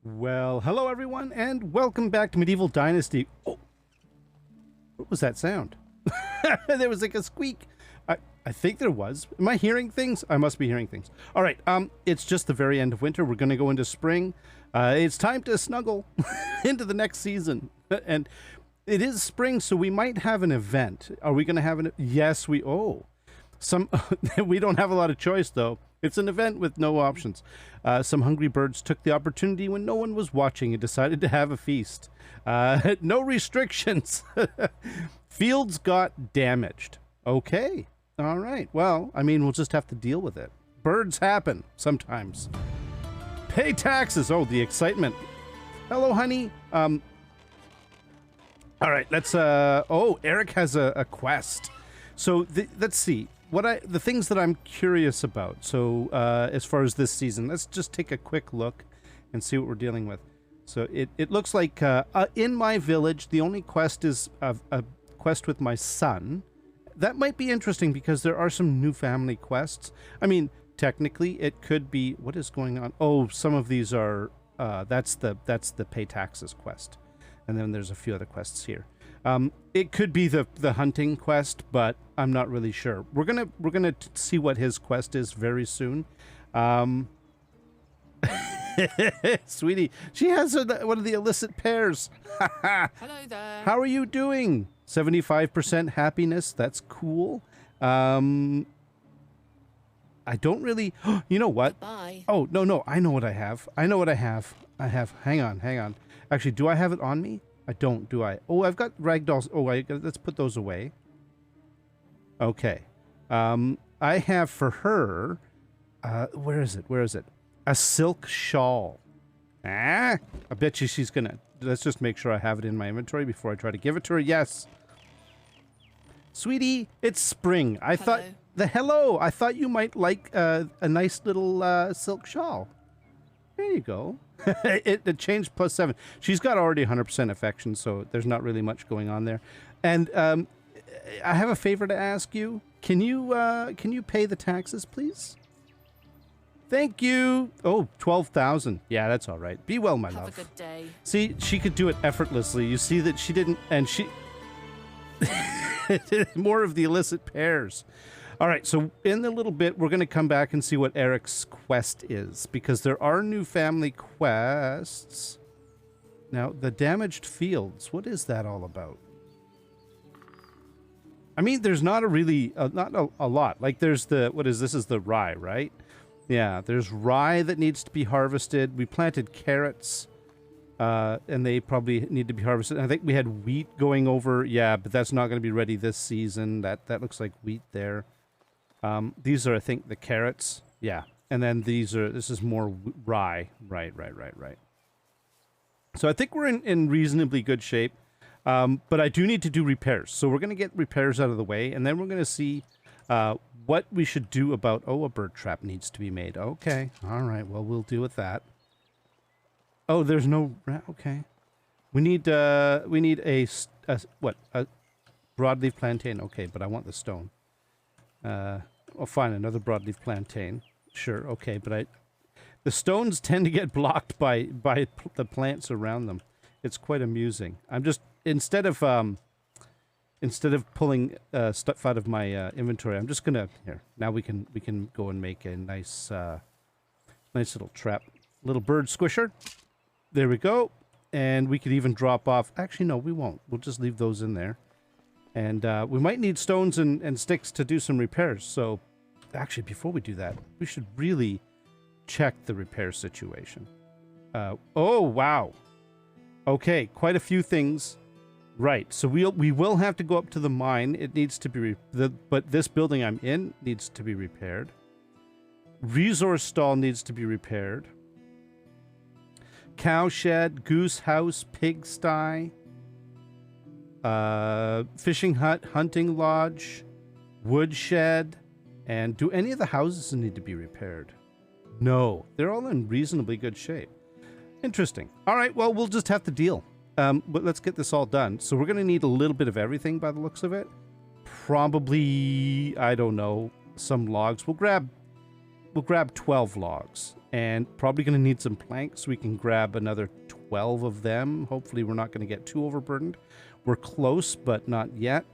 Well, hello everyone, and welcome back to Medieval Dynasty. Oh, what was that sound? There was like a squeak. I think there was. Am I hearing things? I must be hearing things. All right, it's just the very end of winter. We're going to go into spring. It's time to snuggle into the next season. And it is spring, so we might have an event. Are we going to have an... Yes, we... Oh. We don't have a lot of choice, though. It's an event with no options. Some hungry birds took the opportunity when no one was watching and decided to have a feast. No restrictions. Fields got damaged. Okay. All right. Well, I mean, we'll just have to deal with it. Birds happen sometimes. Pay taxes. Oh, the excitement. Hello, honey. All right. Let's... Oh, Eric has a quest. So, let's see. The things that I'm curious about. So, as far as this season, let's just take a quick look and see what we're dealing with. So, it looks like in my village, the only quest is a quest with my son. That might be interesting because there are some new family quests. I mean, technically, it could be... What is going on? Oh, some of these are... that's the pay taxes quest. And then there's a few other quests here. It could be the hunting quest, but I'm not really sure. We're gonna see what his quest is very soon. Sweetie, she has one of the illicit pears. Hello there. How are you doing? 75% happiness. That's cool. I don't really... You know what? Bye. Oh, no. I know what I have. I have... Hang on. Actually, do I have it on me? I don't, do I? Oh, I've got ragdolls. Oh, let's put those away. Okay. I have for her... where is it? A silk shawl. I bet you she's gonna... Let's just make sure I have it in my inventory before I try to give it to her. Yes. Sweetie, it's spring. Hello. I thought you might like a nice little silk shawl. There you go. It changed +7. She's got already 100% affection, so there's not really much going on there. And I have a favor to ask you. Can you pay the taxes, please? Thank you. Oh, 12,000. Yeah, that's all right. Be well, my love. Have a good day. See, she could do it effortlessly. You see that she didn't, and she... More of the illicit pears. All right, so in a little bit, we're going to come back and see what Eric's quest is, because there are new family quests. Now, the damaged fields, what is that all about? I mean, there's not a really, not a lot. Like, there's the, this is the rye, right? Yeah, there's rye that needs to be harvested. We planted carrots, and they probably need to be harvested. I think we had wheat going over. Yeah, but that's not going to be ready this season. That looks like wheat there. These are, I think, the carrots. Yeah, and then this is more rye. Right. So I think we're in reasonably good shape, but I do need to do repairs. So we're going to get repairs out of the way, and then we're going to see... what we should do about... Oh, a bird trap needs to be made. Okay. All right. Well, we'll deal with that. Oh, there's no... Okay. We need a broadleaf plantain. Okay, but I want the stone. Oh, fine. Another broadleaf plantain. Sure. Okay, but the stones tend to get blocked by the plants around them. It's quite amusing. I'm just... Instead of pulling stuff out of my inventory, I'm just gonna... Here, now we can go and make a nice little trap. Little bird squisher. There we go. And we could even drop off... Actually, no, we won't. We'll just leave those in there. And we might need stones and sticks to do some repairs. So, actually, before we do that, we should really check the repair situation. Oh, wow. Okay, quite a few things... Right, so we will have to go up to the mine. It needs to be... but this building I'm in needs to be repaired. Resource stall needs to be repaired. Cow shed, goose house, pigsty, fishing hut, hunting lodge, woodshed. And do any of the houses need to be repaired? No, they're all in reasonably good shape. Interesting. All right, well, we'll just have to deal. But let's get this all done. So we're going to need a little bit of everything by the looks of it. Probably, I don't know, some logs. We'll grab 12 logs. and probably going to need some planks. We can grab another 12 of them. Hopefully we're not going to get too overburdened. We're close, but not yet.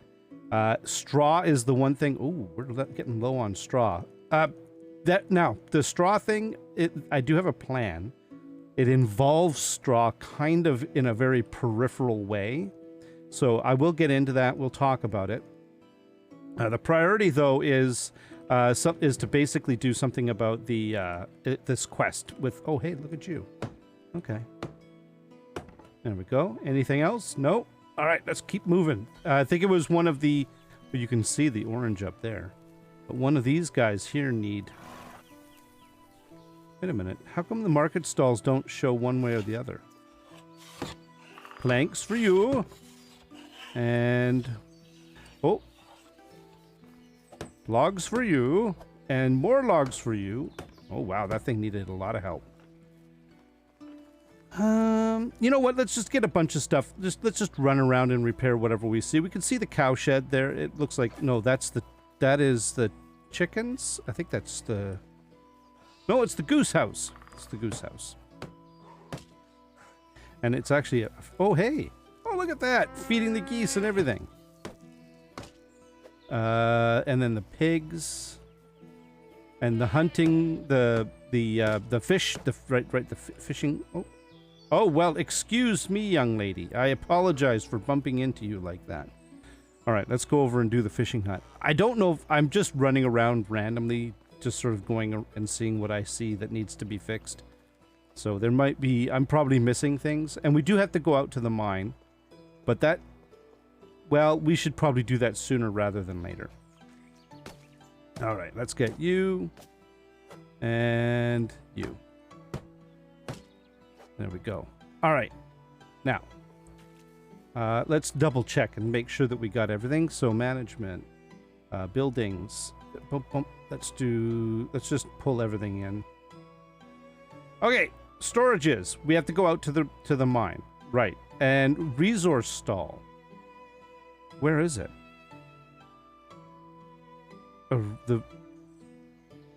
Straw is the one thing. Oh, we're getting low on straw. Now, the straw thing, I do have a plan. It involves straw kind of in a very peripheral way. So I will get into that. We'll talk about it. The priority, though, is to basically do something about this quest with... Oh, hey, look at you. Okay. There we go. Anything else? No? All right, let's keep moving. I think it was one of the... You can see the orange up there. But one of these guys here need... Wait a minute. How come the market stalls don't show one way or the other? Planks for you. And... Oh. Logs for you. And more logs for you. Oh, wow. That thing needed a lot of help. You know what? Let's just get a bunch of stuff. Let's just run around and repair whatever we see. We can see the cow shed there. It looks like... No, that is the chickens. I think that's the... No, it's the goose house. It's the goose house. And it's actually a... Oh, hey. Oh, look at that. Feeding the geese and everything. And then the pigs. And the hunting, the fish, the fishing. Oh, well, excuse me, young lady. I apologize for bumping into you like that. All right, let's go over and do the fishing hut. I don't know if I'm just running around randomly, just sort of going and seeing what I see that needs to be fixed. So there might be, I'm probably missing things. And we do have to go out to the mine. But that, well, we should probably do that sooner rather than later. All right, let's get you. And you. There we go. All right. Now, let's double check and make sure that we got everything. So management, buildings. Let's just pull everything in. Okay, storages. We have to go out to the mine. Right. And resource stall. Where is it?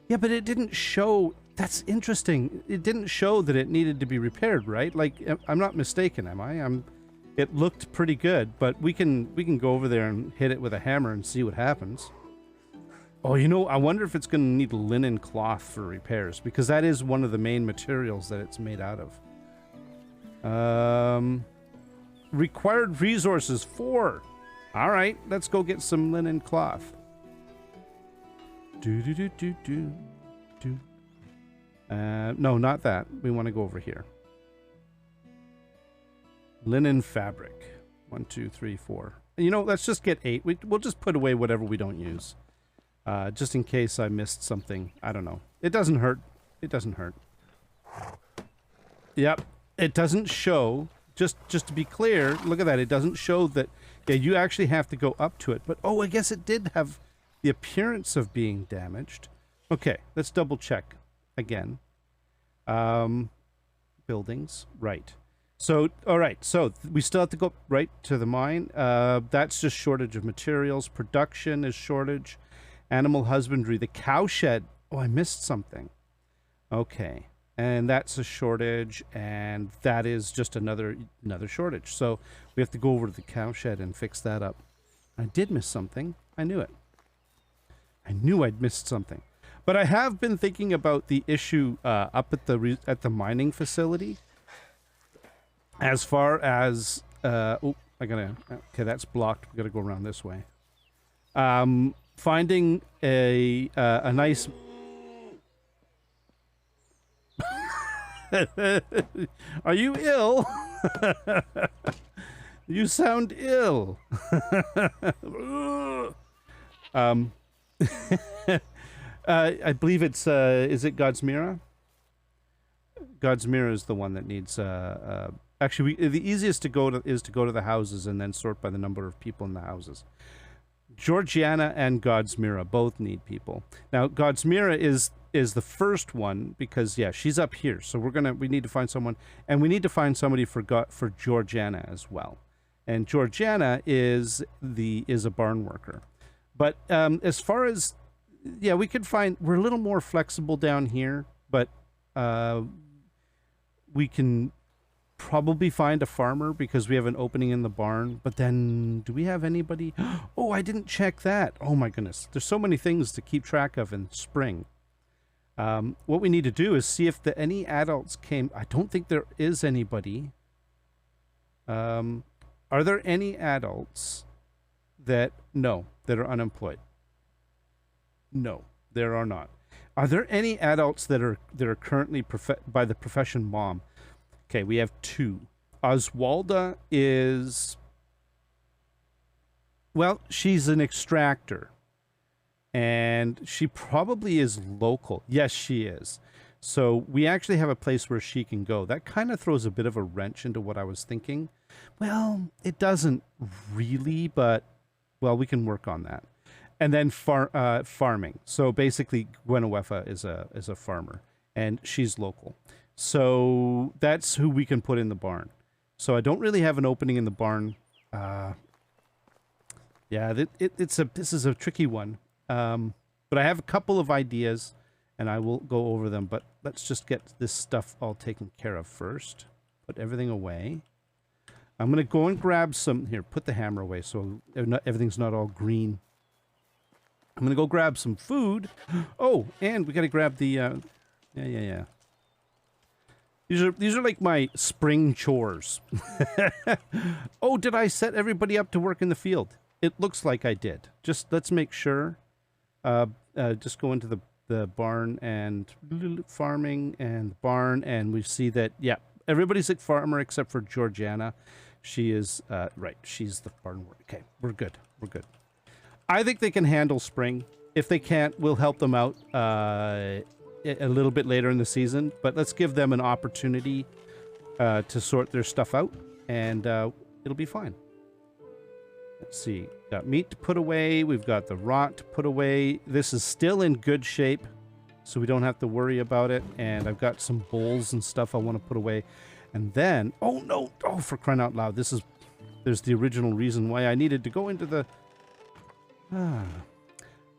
Yeah, but it didn't show. That's interesting. It didn't show that it needed to be repaired, right? Like, I'm not mistaken, am I? It looked pretty good, but we can go over there and hit it with a hammer and see what happens. Oh, you know, I wonder if it's going to need linen cloth for repairs, because that is one of the main materials that it's made out of. Required resources 4. All right, let's go get some linen cloth. No, not that. We want to go over here. Linen fabric. 1, 2, 3, 4. You know, let's just get 8. We'll just put away whatever we don't use. Just in case I missed something. I don't know. It doesn't hurt. It doesn't hurt. Yep. It doesn't show. Just to be clear, look at that. It doesn't show that. Yeah, you actually have to go up to it. But, oh, I guess it did have the appearance of being damaged. Okay, let's double check again. Buildings. Right. So, all right. So we still have to go right to the mine. That's just shortage of materials. Production is shortage. Animal husbandry. The cow shed. Oh, I missed something. Okay. And that's a shortage, and that is just another shortage. So we have to go over to the cow shed and fix that up. I did miss something. I knew it. I knew I'd missed something. But I have been thinking about the issue up at the mining facility. As far as okay, that's blocked. We gotta go around this way. Finding a nice. Are you ill? You sound ill. I believe it's is it God's Mirror? God's Mirror is the one that needs actually the easiest to go to is to go to the houses and then sort by the number of people in the houses. Georgiana and God's Mirror both need people. Now God's Mirror is the first one because yeah, she's up here. So we need to find someone, and we need to find somebody for Georgiana as well. And Georgiana is a barn worker. But as far as yeah, we could find we're a little more flexible down here, but We can probably find a farmer because we have an opening in the barn. But then, do we have anybody? Oh, I didn't check that. Oh my goodness. There's so many things to keep track of in spring. What we need to do is see if any adults came. I don't think there is anybody. Are there any adults that are unemployed? No, there are not. Are there any adults that are currently by the profession mom? Okay, we have 2. Oswalda is, well, she's an extractor. And she probably is local. Yes, she is. So we actually have a place where she can go. That kind of throws a bit of a wrench into what I was thinking. Well, it doesn't really, but, well, we can work on that. And then farming. So basically, Gwenuefa is a farmer, and she's local. So that's who we can put in the barn. So I don't really have an opening in the barn. Yeah, this is a tricky one. But I have a couple of ideas, and I will go over them. But let's just get this stuff all taken care of first. Put everything away. I'm going to go and grab some... Here, put the hammer away so everything's not all green. I'm going to go grab some food. Oh, and we got to grab the... Yeah. These are like my spring chores. Oh, did I set everybody up to work in the field? It looks like I did. Just let's make sure. Just go into the barn and farming and barn, and we see that, yeah, everybody's a farmer except for Georgiana. She is, right, she's the barn worker. Okay, we're good. I think they can handle spring. If they can't, we'll help them out a little bit later in the season, but let's give them an opportunity to sort their stuff out, and it'll be fine. Let's see. Got meat to put away. We've got the rot to put away. This is still in good shape, so we don't have to worry about it. And I've got some bowls and stuff I want to put away. And then, oh no, oh, for crying out loud, there's the original reason why I needed to go into the...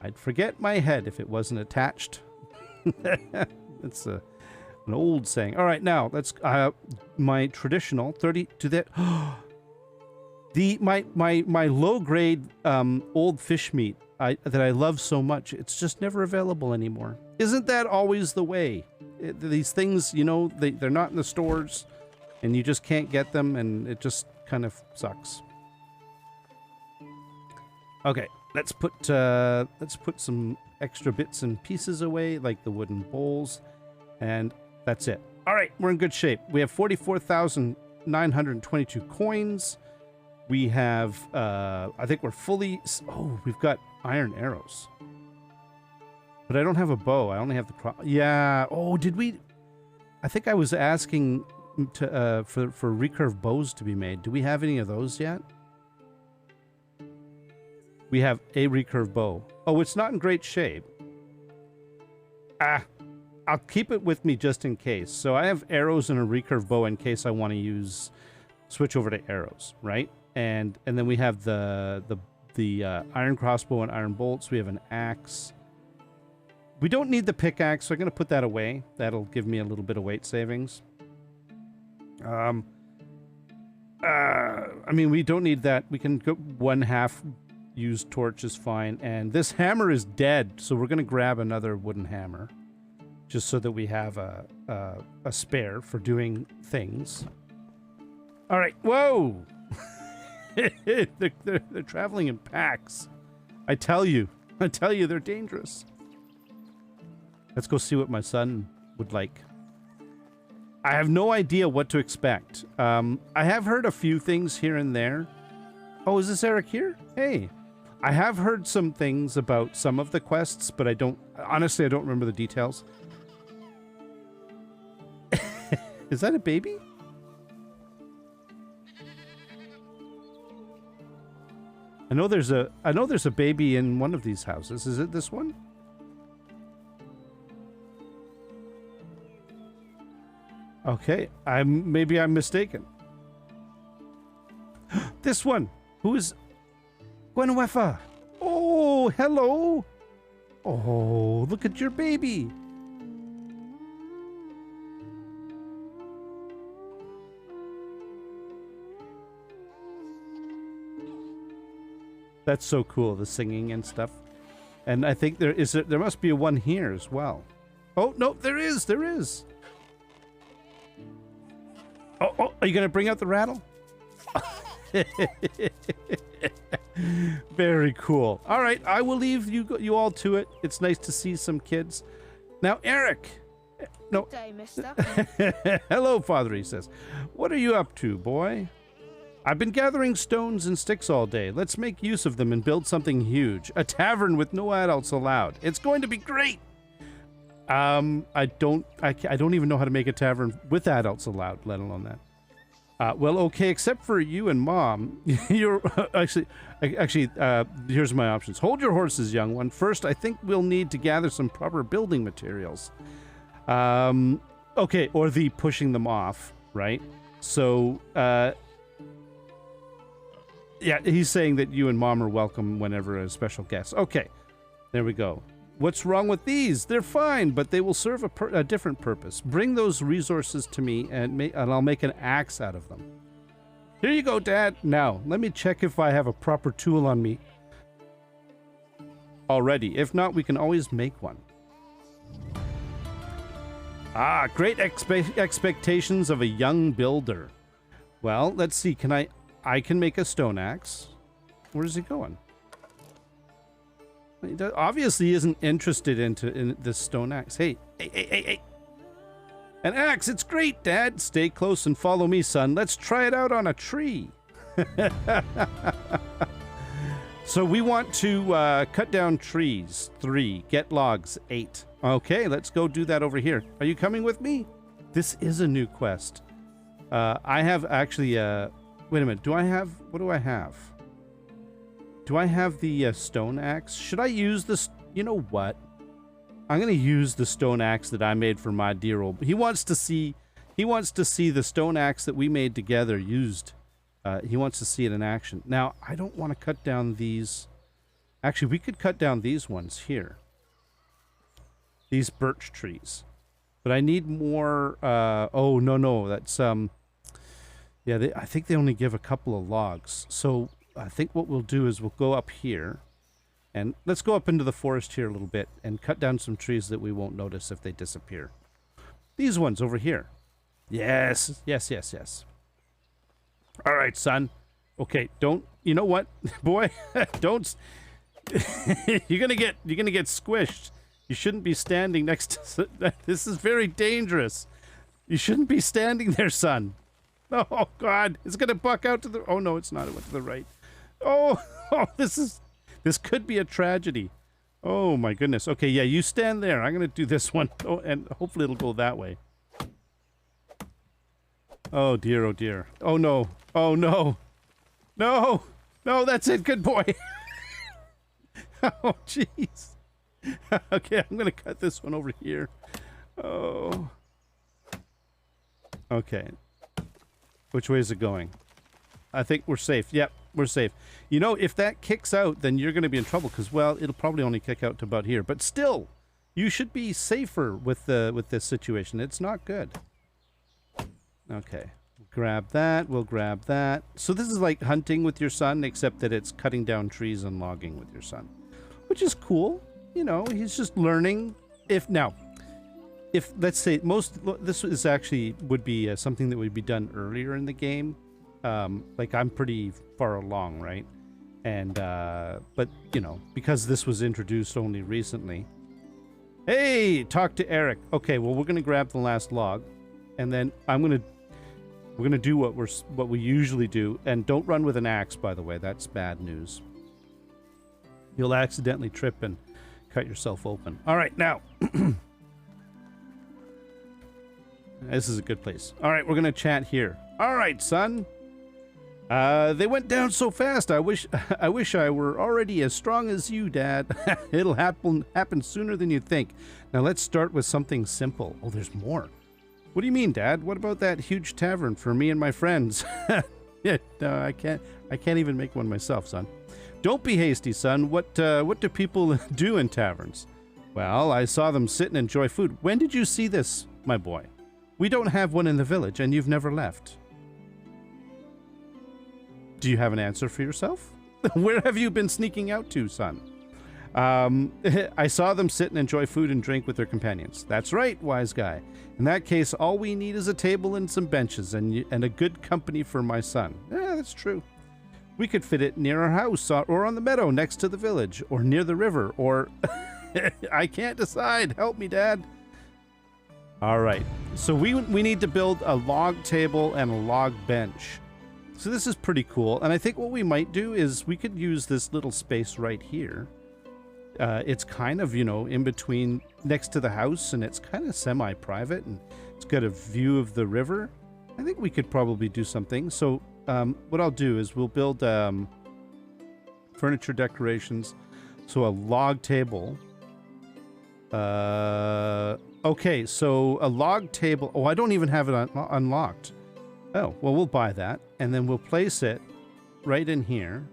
I'd forget my head if it wasn't attached. That's an old saying. All right, now let's my traditional 30 to that. My low grade old fish meat that I love so much, it's just never available anymore. Isn't that always the way? These things, you know, they're not in the stores, and you just can't get them, and it just kind of sucks. Okay, let's put some extra bits and pieces away, like the wooden bowls, and that's it. All right, we're in good shape. We have 44,922 coins. We have, I think we're fully... Oh, we've got iron arrows. But I don't have a bow. I only have the... Yeah. Oh, did we... I think I was asking to for recurve bows to be made. Do we have any of those yet? We have a recurve bow. Oh, it's not in great shape. I'll keep it with me just in case. So I have arrows and a recurve bow in case I want to switch over to arrows, right? And then we have the iron crossbow and iron bolts. We have an axe. We don't need the pickaxe, so I'm going to put that away. That'll give me a little bit of weight savings. I mean, we don't need that. We can go 1/2 used torch is fine. And this hammer is dead, so we're going to grab another wooden hammer, just so that we have a spare for doing things. All right. Whoa! they're traveling in packs. I tell you, they're dangerous. Let's go see what my son would like. I have no idea what to expect. I have heard a few things here and there. Oh, is this Eric here? Hey. I have heard some things about some of the quests, but honestly, I don't remember the details. Is that a baby? I know there's a baby in one of these houses. Is it this one? Okay, maybe I'm mistaken. This one. Who is Gwenuefa? Oh, hello. Oh, look at your baby. That's so cool, the singing and stuff. And I think there must be a one here as well. Oh, no, there is. Oh, are you going to bring out the rattle? Very cool. All right, I will leave you all to it. It's nice to see some kids. Now, Eric. No. Good day, mister. Hello, Father, he says. What are you up to, boy? I've been gathering stones and sticks all day. Let's make use of them and build something huge. A tavern with no adults allowed. It's going to be great. I don't even know how to make a tavern with adults allowed, let alone that. Well, okay, except for you and Mom. You're actually, here's my options. Hold your horses, young one. First, I think we'll need to gather some proper building materials. Okay, or the pushing them off, right? So, yeah, he's saying that you and Mom are welcome whenever a special guest. Okay, there we go. What's wrong with these? They're fine, but they will serve a different purpose. Bring those resources to me, and I'll make an axe out of them. Here you go, Dad. Now, let me check if I have a proper tool on me already. If not, we can always make one. Ah, great expectations of a young builder. Well, let's see. I can make a stone axe. Where's he going? He obviously isn't interested in this stone axe. Hey. An axe, it's great, Dad. Stay close and follow me, son. Let's try it out on a tree. So we want to cut down trees. 3. Get logs. 8. Okay, let's go do that over here. Are you coming with me? This is a new quest. I have actually... wait a minute. What do I have? Do I have the stone axe? Should I use this? You know what? I'm going to use the stone axe that I made for my dear old... He wants to see the stone axe that we made together used. He wants to see it in action. Now, I don't want to cut down these... Actually, we could cut down these ones here. These birch trees. But I need more... oh, no. That's... yeah, I think they only give a couple of logs. So... I think what we'll do is we'll go up here, and let's go up into the forest here a little bit and cut down some trees that we won't notice if they disappear. These ones over here. Yes. All right, son. Okay, don't... You know what, boy? Don't... You're gonna get squished. You shouldn't be standing next to... This is very dangerous. You shouldn't be standing there, son. Oh, God. It's gonna buck out to the... Oh, no, it's not. It went to the right. Oh, this could be a tragedy. Oh my goodness. Okay, yeah, you stand there. I'm going to do this one. Oh, and hopefully it'll go that way. Oh dear, oh dear. Oh no. Oh no. No. No, that's it. Good boy. Oh, jeez. Okay, I'm going to cut this one over here. Oh. Okay. Which way is it going? I think we're safe. Yep, we're safe. You know, if that kicks out, then you're going to be in trouble because, well, it'll probably only kick out to about here. But still, you should be safer with this situation. It's not good. Okay. Grab that. We'll grab that. So this is like hunting with your son, except that it's cutting down trees and logging with your son, which is cool. You know, he's just learning. If let's say this is actually would be something that would be done earlier in the game. Like I'm pretty far along, right? And, but, you know, because this was introduced only recently. Hey, talk to Eric. Okay, well, we're going to grab the last log. And then we're going to do what we usually do. And don't run with an axe, by the way. That's bad news. You'll accidentally trip and cut yourself open. All right, now. This is a good place. All right, we're going to chat here. All right, son. They went down so fast. I wish I were already as strong as you, Dad. It'll happen sooner than you think. Now let's start with something simple. Oh, there's more. What do you mean, Dad? What about that huge tavern for me and my friends? Yeah, no, I can't even make one myself, son. Don't be hasty, son. What do people do in taverns? Well, I saw them sit and enjoy food. When did you see this, my boy? We don't have one in the village, and you've never left. Do you have an answer for yourself? Where have you been sneaking out to, son? I saw them sit and enjoy food and drink with their companions. That's right, wise guy. In that case, all we need is a table and some benches and a good company for my son. Yeah, that's true. We could fit it near our house or on the meadow next to the village or near the river or... I can't decide. Help me, Dad. All right. So we need to build a log table and a log bench. So this is pretty cool. And I think what we might do is we could use this little space right here. It's kind of, in between next to the house, and it's kind of semi-private, and it's got a view of the river. I think we could probably do something. So what I'll do is we'll build furniture decorations. So a log table. Okay, so a log table. Oh, I don't even have it unlocked. Oh, well, we'll buy that, and then we'll place it right in here.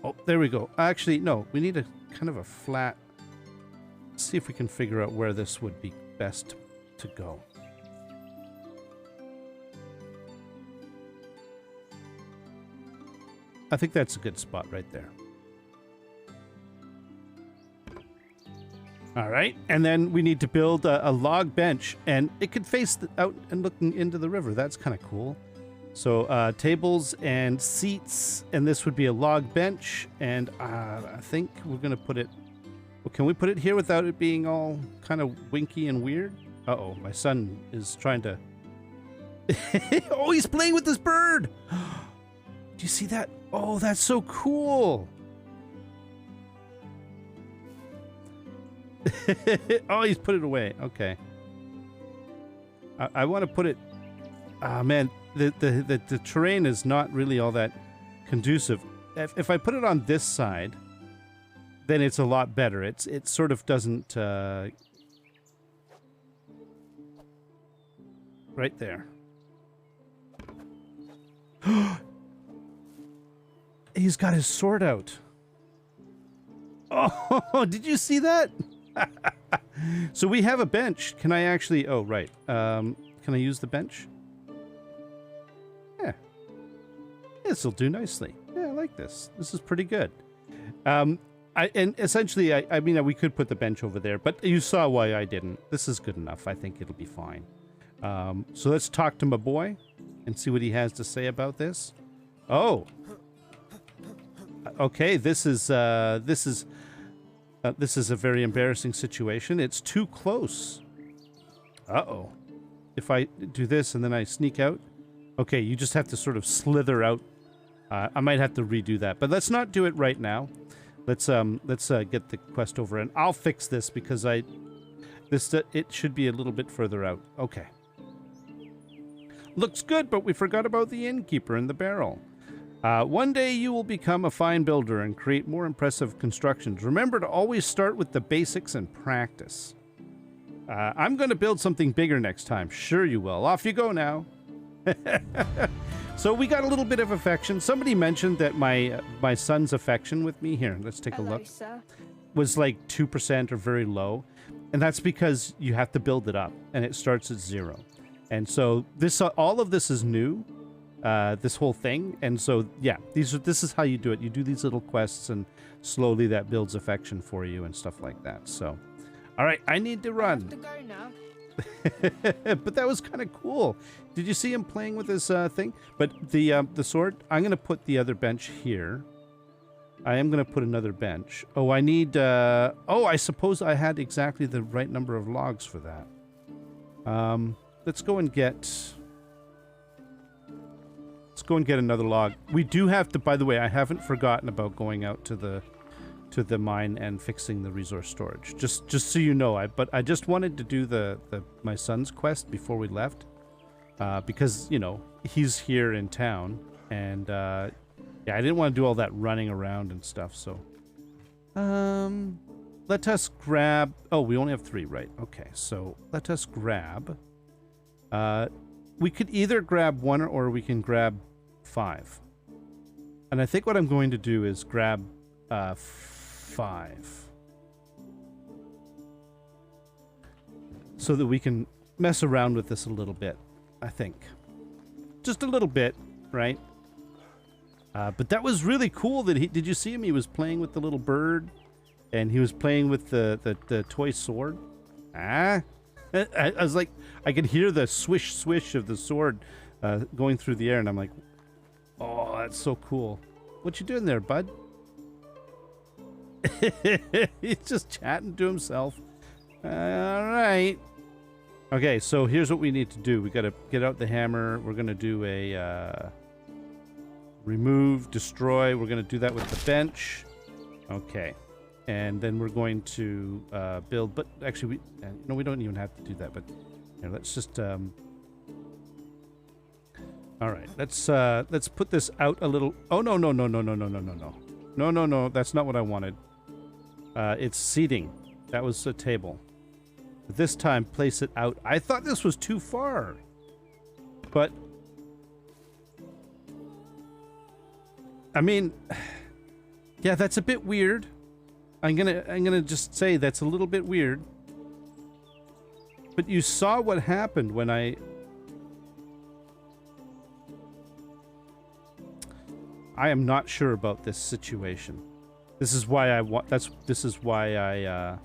Oh, there we go. Actually, no, we need a kind of a flat... Let's see if we can figure out where this would be best to go. I think that's a good spot right there. All right, and then we need to build a log bench, and it could face out and looking into the river. That's kind of cool. So tables and seats, and this would be a log bench, and I think we're going to put it... Well, can we put it here without it being all kind of winky and weird? Uh-oh, my son is trying to... Oh, he's playing with this bird! Do you see that? Oh, that's so cool! Oh, he's put it away. Okay. I want to put it... Ah, man, the terrain is not really all that conducive. If I put it on this side, then it's a lot better. It sort of doesn't... Right there. He's got his sword out. Oh, did you see that? So we have a bench. Can I actually... Oh, right. Can I use the bench? Yeah. This will do nicely. Yeah, I like this. This is pretty good. And essentially, I mean, we could put the bench over there, but you saw why I didn't. This is good enough. I think it'll be fine. So let's talk to my boy and see what he has to say about this. Oh. Okay, this is a very embarrassing situation. It's too close. Uh-oh. If I do this and then I sneak out. Okay, you just have to sort of slither out. I might have to redo that, but let's not do it right now. Let's get the quest over, and I'll fix this because it should be a little bit further out. Okay. Looks good, but we forgot about the innkeeper and the barrel. One day you will become a fine builder and create more impressive constructions. Remember to always start with the basics and practice. I'm going to build something bigger next time. Sure you will. Off you go now. So we got a little bit of affection. Somebody mentioned that my son's affection with me, here, let's take a look, sir. Was like 2% or very low. And that's because you have to build it up, and it starts at 0. And so all of this is new. This whole thing, and so yeah, this is how you do it. You do these little quests, and slowly that builds affection for you and stuff like that. So, all right, I need to run. I have to go now. But that was kind of cool. Did you see him playing with this thing? But the sword. I'm gonna put the other bench here. I am gonna put another bench. Oh, I need. Oh, I suppose I had exactly the right number of logs for that. Let's go and get. Let's go and get another log. We do have to, by the way, I haven't forgotten about going out to the mine and fixing the resource storage. Just so you know, but I just wanted to do my son's quest before we left. Because, he's here in town, and yeah, I didn't want to do all that running around and stuff, so let us grab... Oh, we only have 3, right? Okay, so let us grab... we could either grab 1 or we can grab 5. And I think what I'm going to do is grab 5. So that we can mess around with this a little bit, I think. Just a little bit, right? But that was really cool that did you see him? He was playing with the little bird and he was playing with the toy sword. I was like, I could hear the swish swish of the sword going through the air, and I'm like, oh, that's so cool. What you doing there, bud? He's just chatting to himself. All right. Okay, so here's what we need to do. We got to get out the hammer. We're going to do a remove, destroy. We're going to do that with the bench. Okay. And then we're going to build. But actually, we don't even have to do that. But here, let's just... all right, let's put this out a little... Oh, no. No, that's not what I wanted. It's seating. That was a table. But this time, place it out. I thought this was too far. But... I mean... Yeah, that's a bit weird. I'm gonna just say that's a little bit weird. But you saw what happened when I am not sure about this situation. This is why I want. This is why I.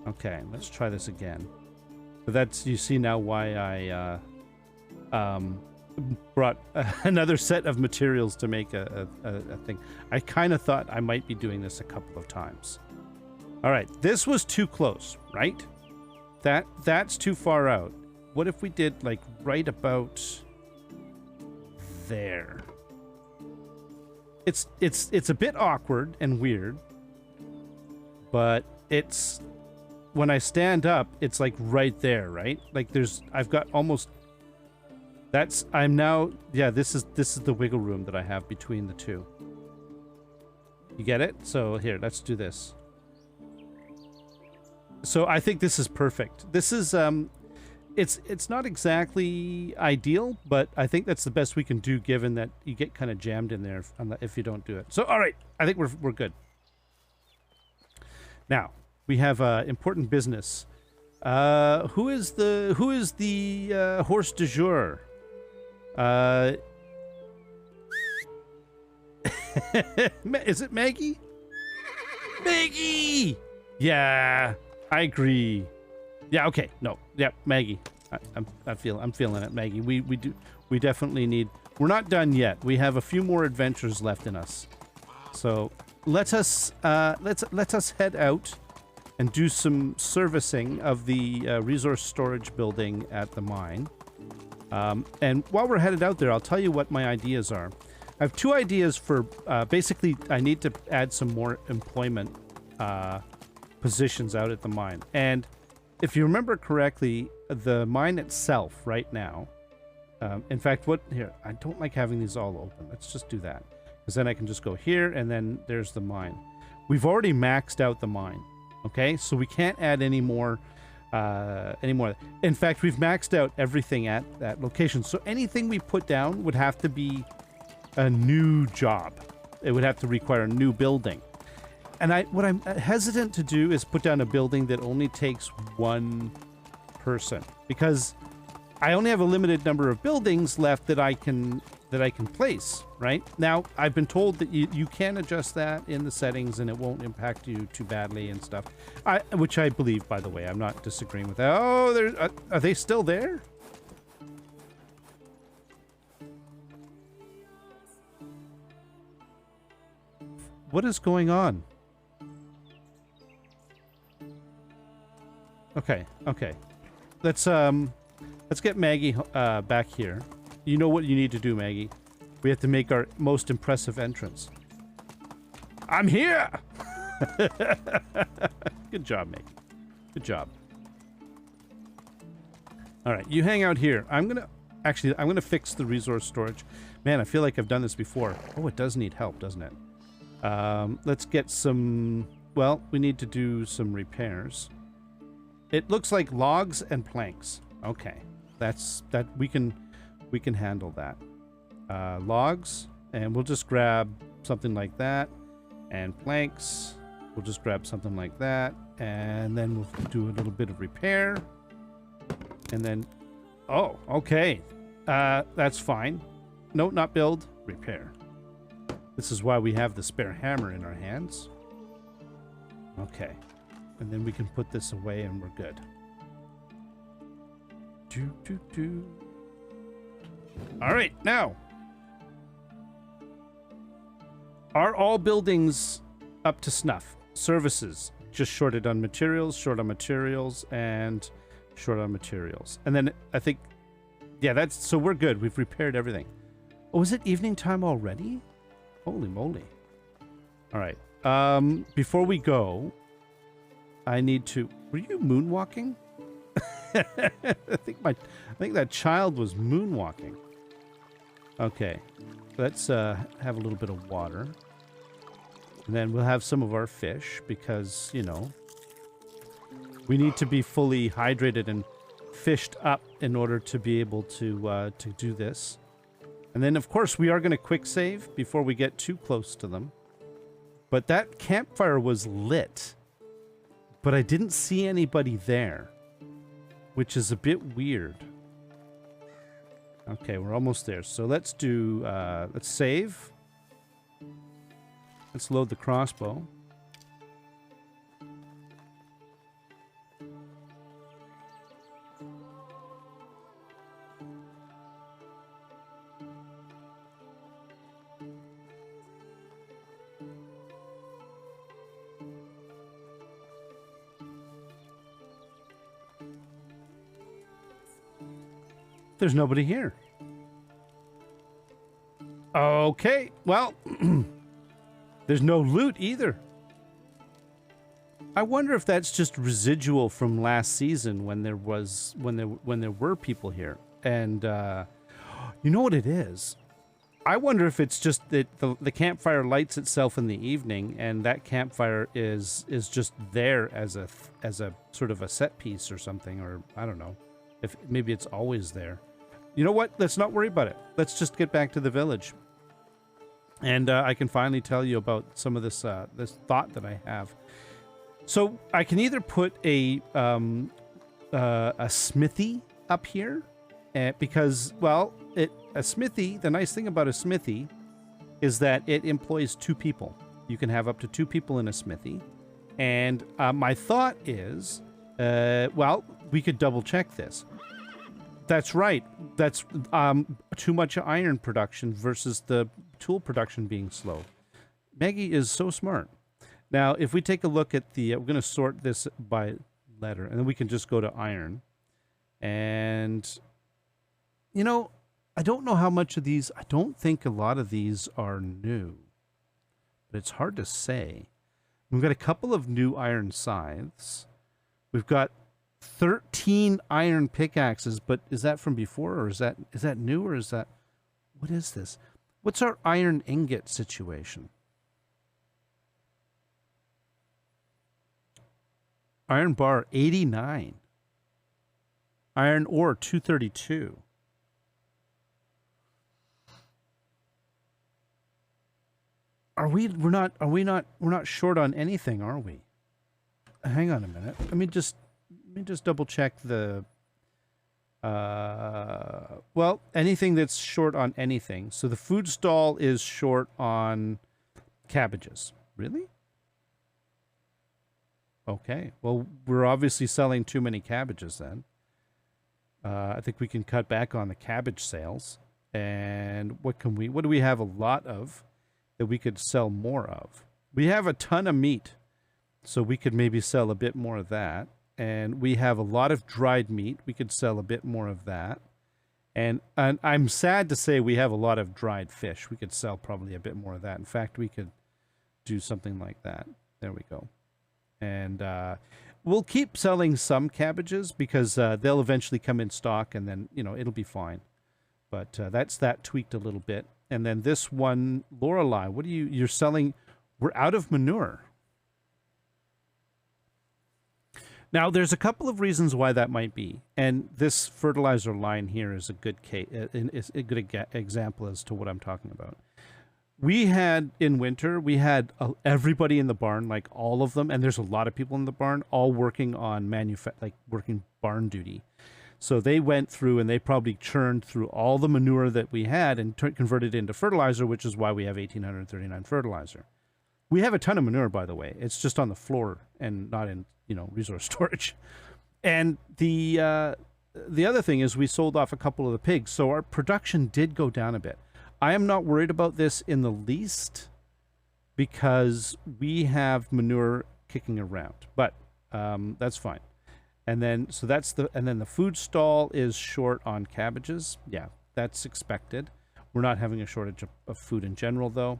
Okay, let's try this again. But that's, you see now why I brought another set of materials to make a thing. I kind of thought I might be doing this a couple of times. All right, this was too close, right? That's too far out. What if we did like right about there? It's a bit awkward and weird, but it's, when I stand up, it's like right there, right? Like I've got almost, I'm now, yeah, this is the wiggle room that I have between the two. You get it? So here, let's do this. So I think this is perfect. This is, it's not exactly ideal, but I think that's the best we can do given that you get kind of jammed in there if you don't do it. So, all right, I think we're good. Now, we have important business. Who is the horse du jour? Is it Maggie? Maggie! Yeah, I agree. Yeah, okay. No. Yeah, Maggie. I'm feeling it, Maggie. We definitely need, we're not done yet. We have a few more adventures left in us. So, let us head out and do some servicing of the resource storage building at the mine. And while we're headed out there, I'll tell you what my ideas are. I have two ideas for, basically, I need to add some more employment positions out at the mine. And if you remember correctly, the mine itself right now, in fact, I don't like having these all open. Let's just do that. Because then I can just go here, and then there's the mine. We've already maxed out the mine. Okay, so we can't add any more. In fact, we've maxed out everything at that location. So anything we put down would have to be a new job. It would have to require a new building. And what I'm hesitant to do is put down a building that only takes one person, because I only have a limited number of buildings left that I can place. Right now, I've been told that you can adjust that in the settings and it won't impact you too badly and stuff. Which I believe, by the way. I'm not disagreeing with that. Oh, are they still there? What is going on? Okay. Let's get Maggie back here. You know what you need to do, Maggie. We have to make our most impressive entrance. I'm here! Good job, Maggie. Good job. All right, you hang out here. I'm gonna fix the resource storage. Man, I feel like I've done this before. Oh, it does need help, doesn't it? Let's get some... Well, we need to do some repairs. It looks like logs and planks. Okay, we can handle that. Logs, and we'll just grab something like that, and planks. We'll just grab something like that, and then we'll do a little bit of repair, and then, oh, okay, that's fine. No, not build, repair. This is why we have the spare hammer in our hands. Okay. And then we can put this away and we're good. All right, now. Are all buildings up to snuff? Services, just shorted on materials, short on materials, and short on materials. And then I think, yeah, that's, so we're good. We've repaired everything. Oh, is it evening time already? Holy moly. All right. Before we go, I need to, were you moonwalking? I think that child was moonwalking. Okay. Let's have a little bit of water. And then we'll have some of our fish because, you know, we need to be fully hydrated and fished up in order to be able to do this. And then, of course, we are going to quick save before we get too close to them. But that campfire was lit. But I didn't see anybody there, which is a bit weird. Okay, we're almost there. So let's do, let's save. Let's load the crossbow. There's nobody here. Okay, well, there's no loot either. I wonder if that's just residual from last season when there were people here. And you know what it is? I wonder if it's just that the campfire lights itself in the evening, and that campfire is just there as a sort of a set piece or something, or I don't know. If maybe it's always there. You know what? Let's not worry about it. Let's just get back to the village. And I can finally tell you about some of this this thought that I have. So I can either put a smithy up here, because, well, a smithy, the nice thing about a smithy is that it employs 2 people. You can have up to 2 people in a smithy. And my thought is, well, we could double check this. That's right. That's too much iron production versus the tool production being slow. Maggie is so smart. Now, if we take a look at the, we're going to sort this by letter, and then we can just go to iron. And, you know, I don't know how much of these, I don't think a lot of these are new. But it's hard to say. We've got a couple of new iron scythes. We've got 13 iron pickaxes, but is that from before, or is that new, or is that, what is this? What's our iron ingot situation? Iron bar 89. Iron ore 232. We're not short on anything, are we? Hang on a minute. Let me just double check the well, anything that's short on anything. So the food stall is short on cabbages. Really? Okay. Well, we're obviously selling too many cabbages then. I think we can cut back on the cabbage sales. And what do we have a lot of that we could sell more of? We have a ton of meat, so we could maybe sell a bit more of that. And we have a lot of dried meat. We could sell a bit more of that. And I'm sad to say we have a lot of dried fish. We could sell probably a bit more of that. In fact, we could do something like that. There we go. And we'll keep selling some cabbages because they'll eventually come in stock, and then, you know, it'll be fine. But that's that tweaked a little bit. And then this one, Lorelei, what you're selling? We're out of manure. Now, there's a couple of reasons why that might be, and this fertilizer line here is a good example as to what I'm talking about. We had, in winter, everybody in the barn, like all of them, and there's a lot of people in the barn, all working on working barn duty. So they went through and they probably churned through all the manure that we had and converted it into fertilizer, which is why we have 1,839 fertilizer. We have a ton of manure, by the way. It's just on the floor and not in, resource storage. And the other thing is we sold off a couple of the pigs, so our production did go down a bit. I am not worried about this in the least because we have manure kicking around, but that's fine. And then the food stall is short on cabbages. Yeah, that's expected. We're not having a shortage of food in general, though.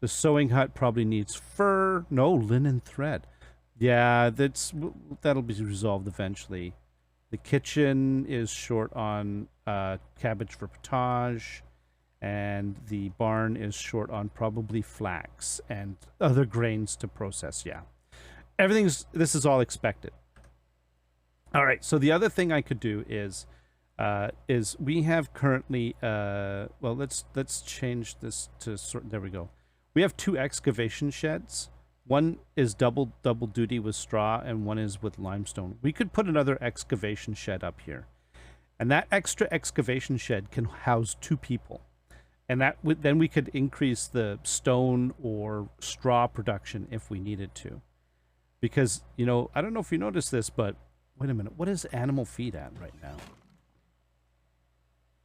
The sewing hut probably needs fur. No, linen thread. Yeah, that'll be resolved eventually. The kitchen is short on cabbage for potage, and the barn is short on probably flax and other grains to process. Yeah, this is all expected. All right, so the other thing I could do is we have currently let's change this to there we go. We have 2 excavation sheds. One is double duty with straw and one is with limestone. We could put another excavation shed up here. And that extra excavation shed can house 2 people. And then we could increase the stone or straw production if we needed to. Because, I don't know if you noticed this, but wait a minute. What is animal feed at right now?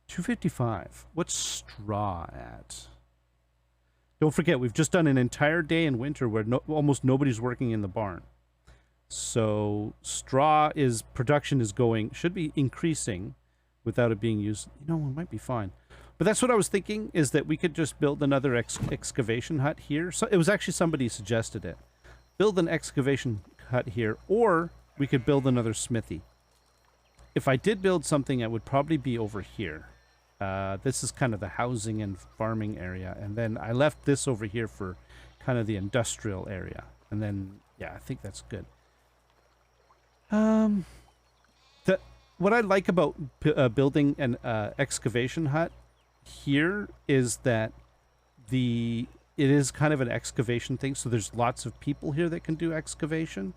255. What's straw at? Don't forget, we've just done an entire day in winter where almost nobody's working in the barn. So production should be increasing without it being used. It might be fine. But that's what I was thinking, is that we could just build another excavation hut here. So it was actually somebody suggested it. Build an excavation hut here, or we could build another smithy. If I did build something, it would probably be over here. This is kind of the housing and farming area. And then I left this over here for kind of the industrial area. And then, yeah, I think that's good. What I like about building an excavation hut here is that it is kind of an excavation thing. So there's lots of people here that can do excavation.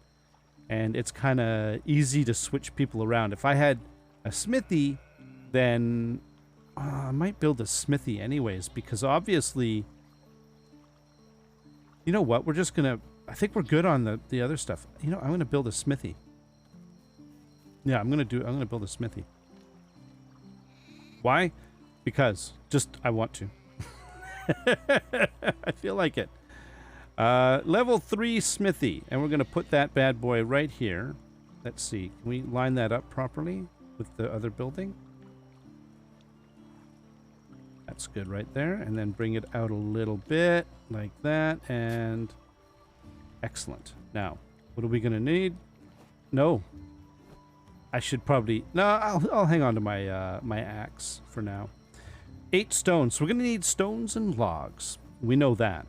And it's kind of easy to switch people around. If I had a smithy, then I might build a smithy anyways, because obviously, you know what? We're just going to, I think we're good on the other stuff. I'm going to build a smithy. Yeah, I'm going to build a smithy. Why? Because I want to. I feel like it. Level 3 smithy, and we're going to put that bad boy right here. Let's see. Can we line that up properly with the other building? That's good right there. And then bring it out a little bit like that. And excellent. Now, what are we going to need? No. I should probably... No, I'll hang on to my my axe for now. 8 stones. So we're going to need stones and logs. We know that.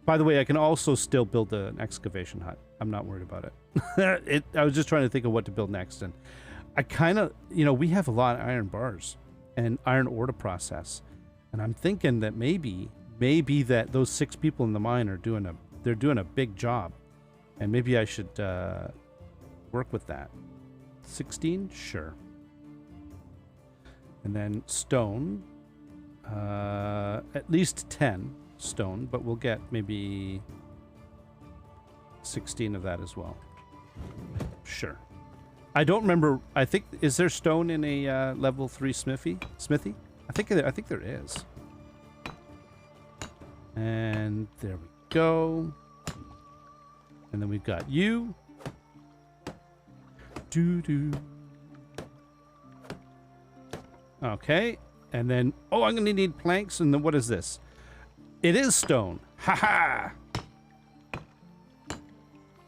By the way, I can also still build an excavation hut. I'm not worried about it. I was just trying to think of what to build next. And I kind of, we have a lot of iron bars and iron ore to process. And I'm thinking that maybe that those 6 people in the mine are doing a big job. And maybe I should work with that. 16? Sure. And then stone. At least 10 stone, but we'll get maybe 16 of that as well. Sure. I don't remember. I think, is there stone in a level 3 smithy? I think there is. And there we go. And then we've got you. Okay. And then, I'm going to need planks. And then what is this? It is stone. Ha-ha!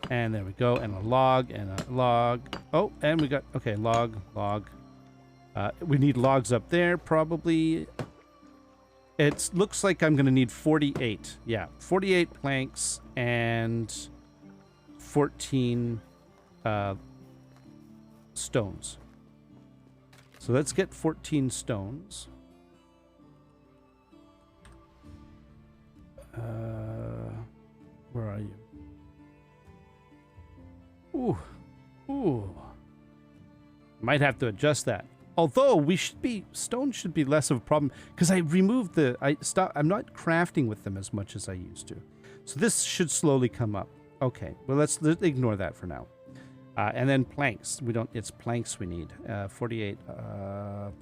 And there we go. And a log and a log. Oh, and we got... Okay, log. We need logs up there, probably. It looks like I'm going to need 48. Yeah, 48 planks and 14 stones. So let's get 14 stones. Where are you? Ooh. Might have to adjust that. Although stone should be less of a problem because I removed I'm not crafting with them as much as I used to. So this should slowly come up. Okay, well let's ignore that for now. And then planks. It's planks we need. 48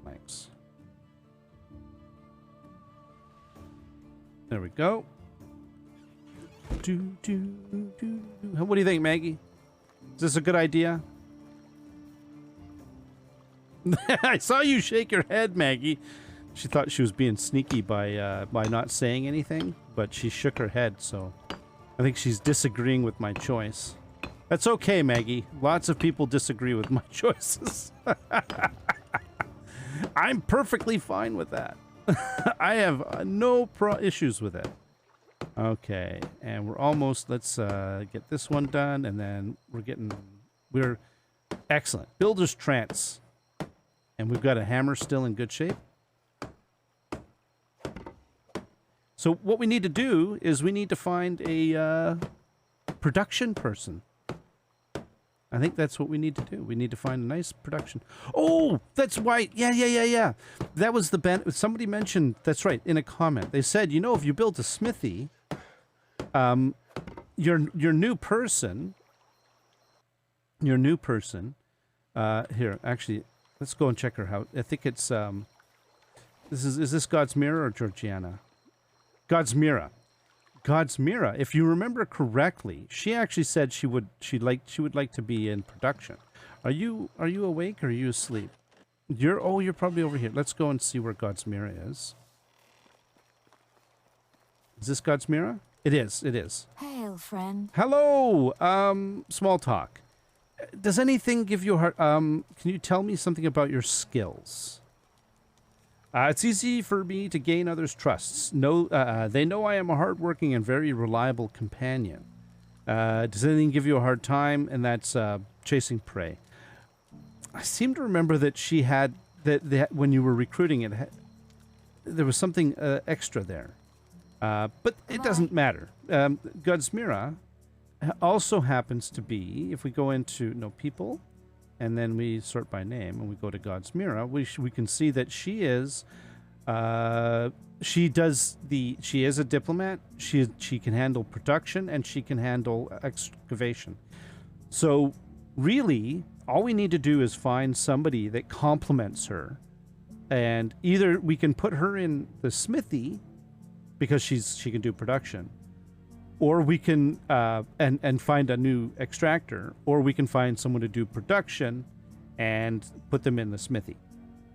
planks. There we go. What do you think, Maggie? Is this a good idea? I saw you shake your head, Maggie. She thought she was being sneaky by not saying anything, but she shook her head, so I think she's disagreeing with my choice. That's okay, Maggie. Lots of people disagree with my choices. I'm perfectly fine with that. I have no issues with it. Okay, and we're almost, let's get this one done, and then we're excellent. Builder's Trance. And we've got a hammer still in good shape. So what we need to do is we need to find a production person. I think that's what we need to do. We need to find a nice production. Oh, that's why. Yeah. That was somebody mentioned, that's right, in a comment. They said, you know, if you build a smithy, your new person, here, actually, let's go and check her house. I think it's, is this God's Mirror or Georgiana? God's Mirror. God's Mirror. If you remember correctly, she actually said she would like to be in production. Are you awake or are you asleep? You're probably over here. Let's go and see where God's Mirror is. Is this God's Mirror? It is. Hail, friend. Hello. Small talk. Does anything give you a heart? Can you tell me something about your skills? It's easy for me to gain others' trusts. They know I am a hardworking and very reliable companion. Does anything give you a hard time? And that's chasing prey. I seem to remember that she had that when you were recruiting it, there was something extra there. But it doesn't matter. Godsmira also happens to be, if we go into people, and then we sort by name, and we go to Godsmira, we can see that she is, she is a diplomat. She can handle production and she can handle excavation. So really, all we need to do is find somebody that complements her, and either we can put her in the smithy because she can do production, or we can and find a new extractor, or we can find someone to do production and put them in the smithy,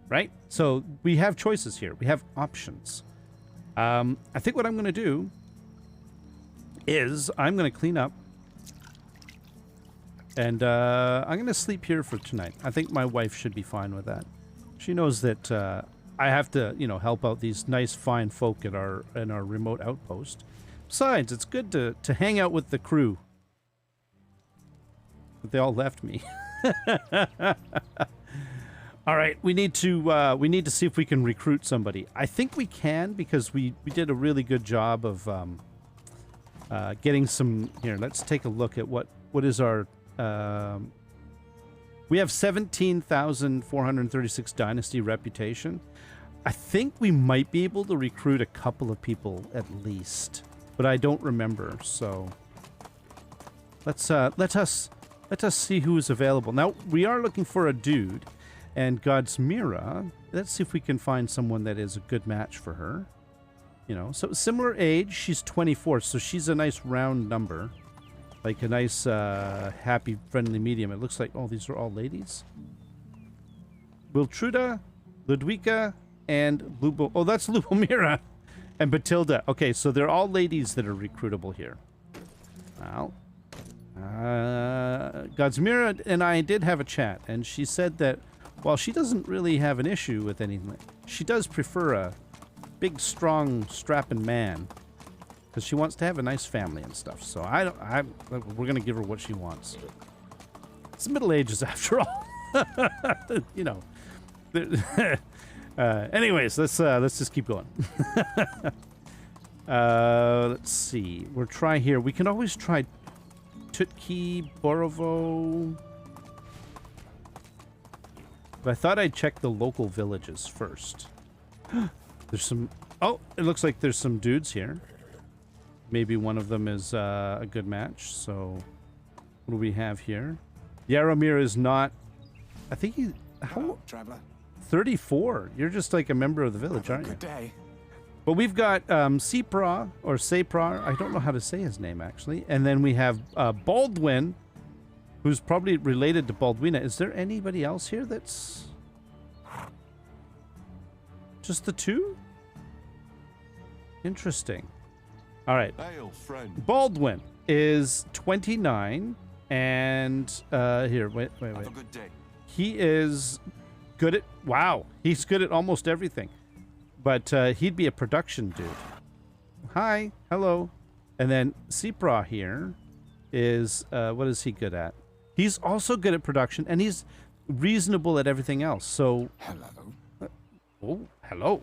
right? So we have choices here. We have options. I think what I'm going to do is I'm going to clean up, and I'm going to sleep here for tonight. I think my wife should be fine with that. She knows that I have to, help out these nice, fine folk in our remote outpost. Besides, it's good to hang out with the crew. But they all left me. All right, we need to see if we can recruit somebody. I think we can, because we did a really good job of getting some. Here, let's take a look at what is our. We have 17,436 dynasty reputation. I think we might be able to recruit a couple of people at least, but I don't remember. So let us see who is available. Now we are looking for a dude, and Godsmira. Let's see if we can find someone that is a good match for her. So similar age. She's 24, so she's a nice round number. Like a nice, happy, friendly medium. It looks like, these are all ladies. Wiltruda, Ludwika, and Lubo. Oh, that's Lubomira and Batilda. Okay, so they're all ladies that are recruitable here. Well, Godsmira and I did have a chat, and she said that while she doesn't really have an issue with anything, she does prefer a big, strong, strapping man. Because she wants to have a nice family and stuff. So we're going to give her what she wants. It's the Middle Ages after all. Anyways, let's just keep going. Let's see. We'll try here. We can always try Tutki, Borovo. But I thought I'd check the local villages first. There's some... Oh, it looks like there's some dudes here. Maybe one of them is a good match. So, what do we have here? Yaromir is not... I think he... Hello, traveler. 34. You're just like a member of the village, aren't you? Good day. But we've got Sepra, or Sepra. I don't know how to say his name, actually. And then we have Baldwin, who's probably related to Baldwina. Is there anybody else here that's... Just the two? Interesting. All right. Hail, friend. Baldwin is 29, and here, wait. Have a good day. He is good at... Wow, he's good at almost everything. But he'd be a production dude. Hi, hello. And then Sepra here is... what is he good at? He's also good at production, and he's reasonable at everything else. So... Hello. Oh, hello.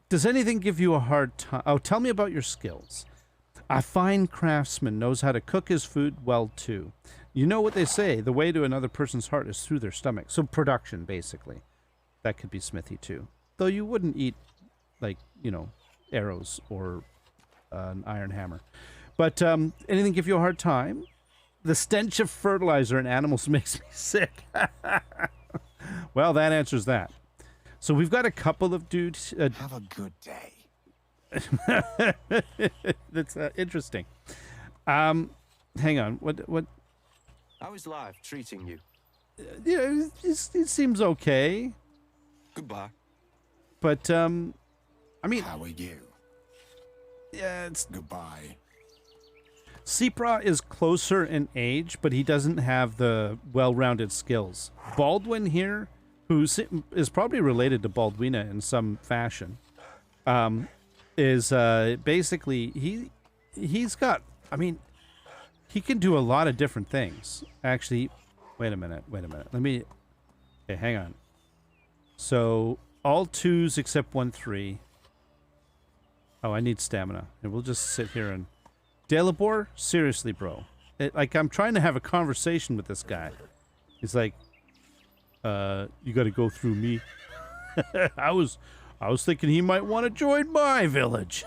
Does anything give you a hard time? Oh, tell me about your skills. A fine craftsman knows how to cook his food well, too. You know what they say, the way to another person's heart is through their stomach. So production, basically. That could be Smithy, too. Though you wouldn't eat, like, you know, arrows or an iron hammer. But anything give you a hard time? The stench of fertilizer in animals makes me sick. Well, that answers that. So we've got a couple of dudes. Have a good day. That's interesting. Hang on. What? How is life treating you? Yeah, it seems okay. Goodbye. But I mean, How are you? yeah, it's Goodbye. Sepra is closer in age, but he doesn't have the well-rounded skills. Baldwin here, who is probably related to Baldwina in some fashion, is basically he's got. I mean, he can do a lot of different things. Actually, wait a minute. Let me. Okay, hang on. So all 2s except 1 3. Oh, I need stamina, and we'll just sit here and. Delabor? Seriously, bro. Like, I'm trying to have a conversation with this guy. He's like, you gotta go through me. I was thinking he might want to join my village.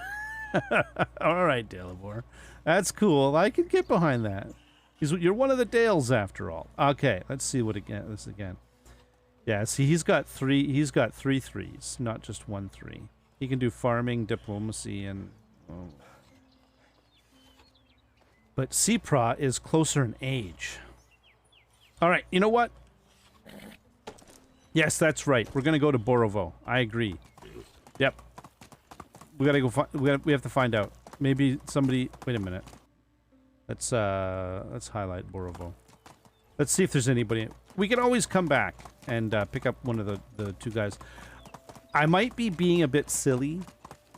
All right, Delabor. That's cool. I can get behind that. You're one of the Dales after all. Okay, let's see this again. Yeah, see, he's got three 3s, not just 1 3. He can do farming, diplomacy, and... Oh. But Sepra is closer in age. All right, you know what? Yes, that's right. We're gonna go to Borovo. I agree. Yep. We gotta go. We have to find out. Maybe somebody. Wait a minute. Let's highlight Borovo. Let's see if there's anybody. We can always come back and pick up one of the 2 guys. I might be being a bit silly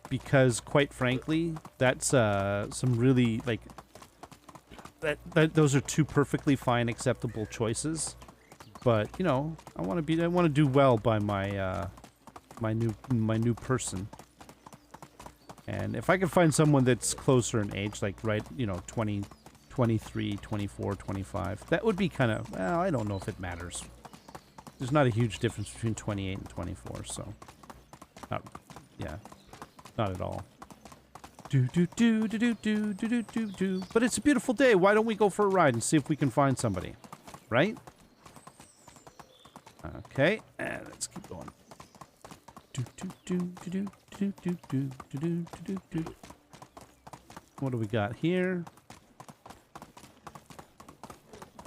because, quite frankly, that's some really like. Those are 2 perfectly fine, acceptable choices, but you know, I want to do well by my my new person. And if I can find someone that's closer in age, like right, you know, 20, 23, 24, 25, that would be kind of, well, I don't know if it matters. There's not a huge difference between 28 and 24, so not at all. But it's a beautiful day. Why don't we go for a ride and see if we can find somebody? Right? Okay, and let's keep going. What do we got here?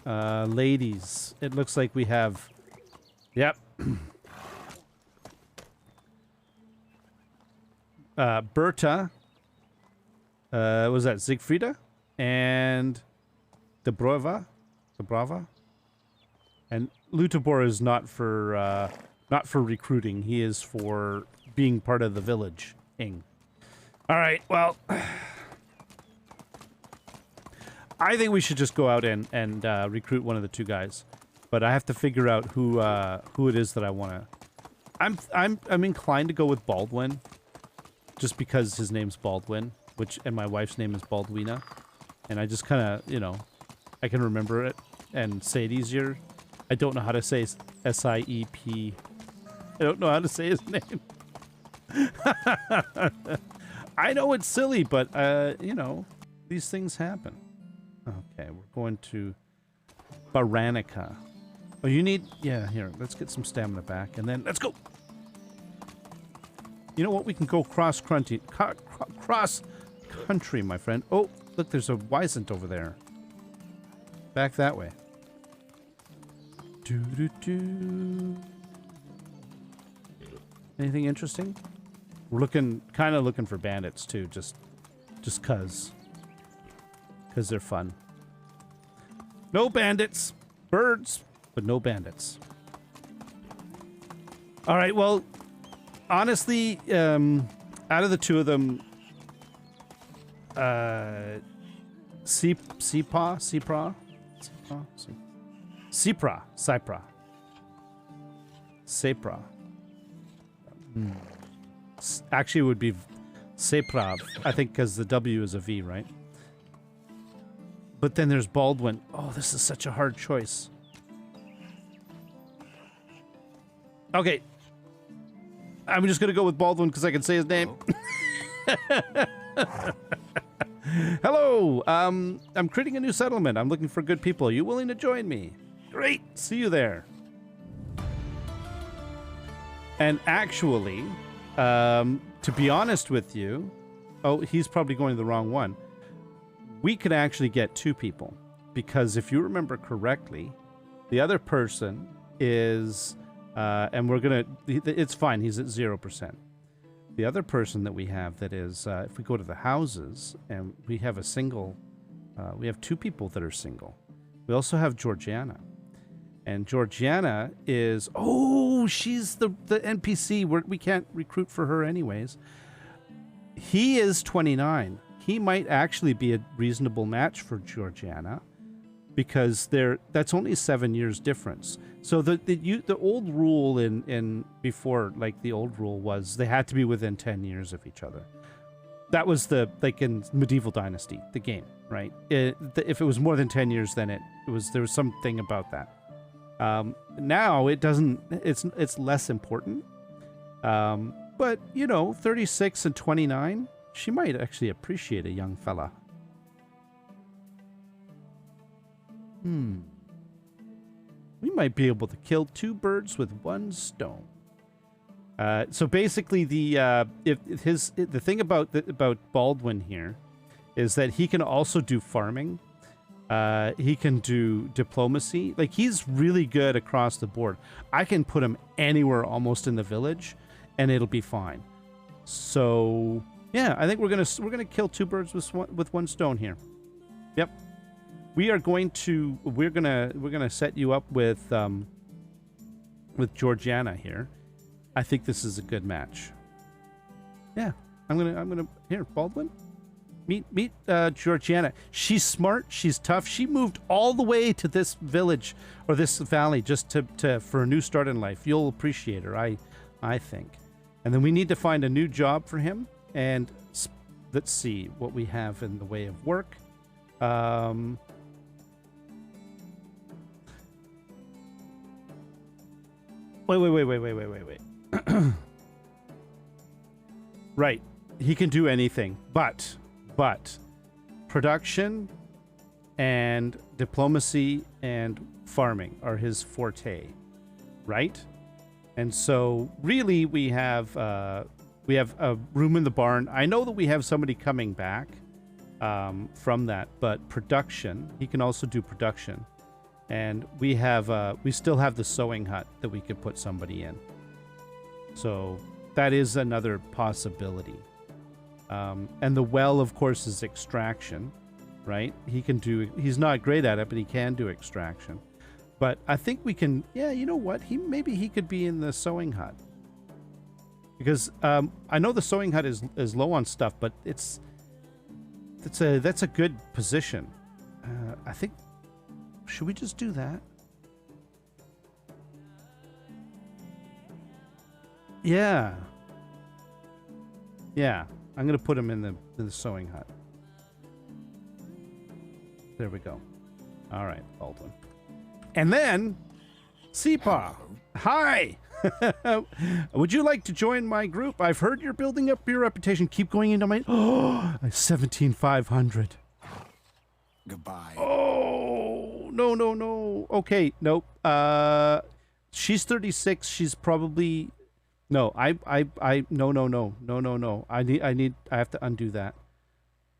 Ladies. It looks like we have... Yep. Berta... was that Siegfrieda and Dobrava? And Lutabor is not for recruiting. He is for being part of the village. All right. Well, I think we should just go out and recruit one of the 2 guys, but I have to figure out who it is that I want to. I'm inclined to go with Baldwin, just because his name's Baldwin. And my wife's name is Baldwina, and I just kind of, you know, I can remember it and say it easier. I don't know how to say S-I-E-P. I don't know how to say his name. I know it's silly, but, you know, these things happen. Okay, we're going to Baranica. Oh, you need... Yeah, here, let's get some stamina back, and then let's go! You know what? We can go cross-country, my friend. Oh, look, there's a Wyzant over there. Back that way. Doo-doo-doo. Anything interesting? We're kind of looking for bandits too, just cause they're fun. No bandits, birds, but no bandits. All right, well, honestly, out of the two of them, Cypra. Actually, it would be Seprav, I think, because the W is a V, right? But then there's Baldwin. Oh, this is such a hard choice. Okay. I'm just going to go with Baldwin because I can say his name. Hello. I'm creating a new settlement. I'm looking for good people. Are you willing to join me? Great. See you there. And actually, to be honest with you... Oh, he's probably going the wrong one. We could actually get two people. Because if you remember correctly, the other person is... and we're going to... It's fine. He's at 0%. The other person that we have that is... if we go to the houses, and we have a single... we have two people that are single. We also have Georgiana. And Georgiana is... Oh, she's the NPC. We can't recruit for her anyways. He is 29. He might actually be a reasonable match for Georgiana because that's only 7 years difference. So the old rule in before, like the old rule was they had to be within 10 years of each other. That was like in Medieval Dynasty, the game, right? If it was more than 10 years, then there was something about that. Now it doesn't, it's less important. But, you know, 36 and 29, she might actually appreciate a young fella. We might be able to kill two birds with one stone. So basically the thing about Baldwin here is that he can also do farming. He can do diplomacy. Like, he's really good across the board. I can put him anywhere almost in the village and it'll be fine. So yeah, I think we're gonna kill two birds with one stone here. Yep. We're gonna set you up with Georgiana here. I think this is a good match. Yeah. I'm gonna here, Baldwin. Meet Georgiana. She's smart. She's tough. She moved all the way to this village or this valley just for a new start in life. You'll appreciate her, I think. And then we need to find a new job for him. And let's see what we have in the way of work. Wait. Right. He can do anything, but production and diplomacy and farming are his forte, right? And so really we have a room in the barn. I know that we have somebody coming back from that, but production, he can also do production. And we still have the sewing hut that we could put somebody in. So that is another possibility. And the well, of course, is extraction, right? He's not great at it, but he can do extraction. But I think we can, yeah, you know what? Maybe he could be in the sewing hut. Because I know the sewing hut is low on stuff, but that's a good position. I think, should we just do that? Yeah. Yeah. I'm going to put him in the sewing hut. There we go. All right, Baldwin. And then, Seapaw. Hi. Would you like to join my group? I've heard you're building up your reputation. Keep going into my 17,500. Goodbye. Oh, no. Okay, nope. She's 36. She's probably no. No. I have to undo that.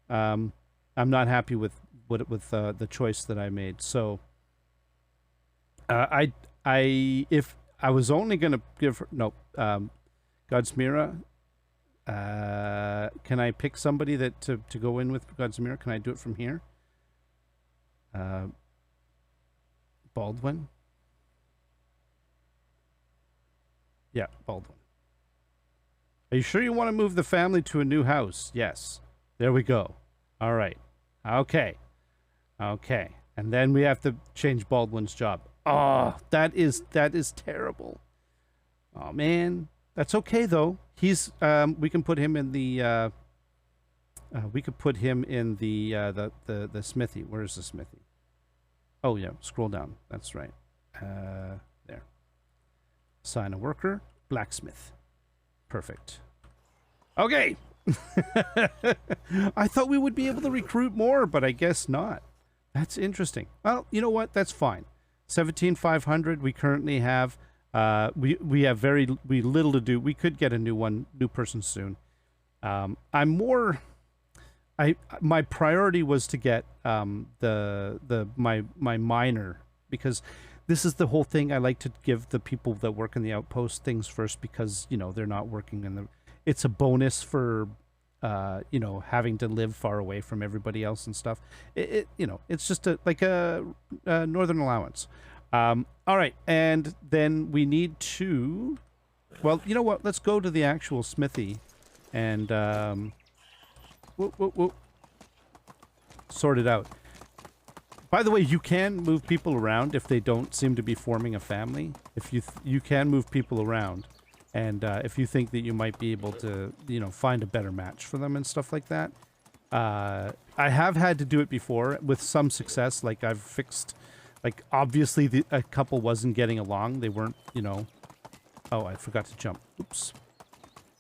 I'm not happy with the choice that I made. So, if I was only gonna give her Godsmira. Can I pick somebody that to go in with Godsmira? Can I do it from here? Baldwin. Yeah, Baldwin. Are you sure you want to move the family to a new house? Yes. There we go. All right. Okay. And then we have to change Baldwin's job. Oh, that is terrible. Oh man, that's okay though. He's we can put him in the the Smithy. Where's the Smithy? Oh yeah, scroll down. That's right. There. Assign a worker, blacksmith. Perfect. Okay. I thought we would be able to recruit more, but I guess not. That's interesting. Well, you know what? That's fine. 17,500 we currently have. We have very little to do. We could get a new person soon. My priority was to get my miner, because this is the whole thing. I like to give the people that work in the outpost things first, because they're not working in the. It's a bonus for having to live far away from everybody else and stuff. It's just like a northern allowance. All right, and then we need to. Well, you know what? Let's go to the actual smithy, and sort it out. By the way, you can move people around if they don't seem to be forming a family. If you can move people around, and if you think that you might be able to, find a better match for them and stuff like that. I have had to do it before with some success. Like I've fixed, like obviously a couple wasn't getting along. They weren't, Oh, I forgot to jump. Oops.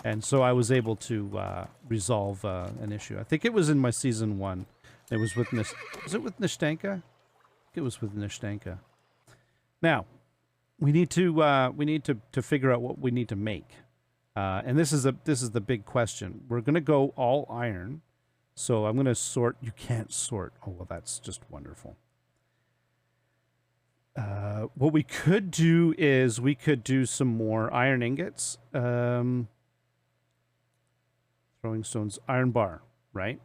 And so I was able to resolve an issue. I think it was in my season 1. It was with was it with Nishtanka? I think it was with Nishtanka. Now, we need to figure out what we need to make. And this is the big question. We're gonna go all iron. So I'm gonna sort. You can't sort. Oh well, that's just wonderful. What we could do is we could do some more iron ingots. Throwing stones, iron bar, right?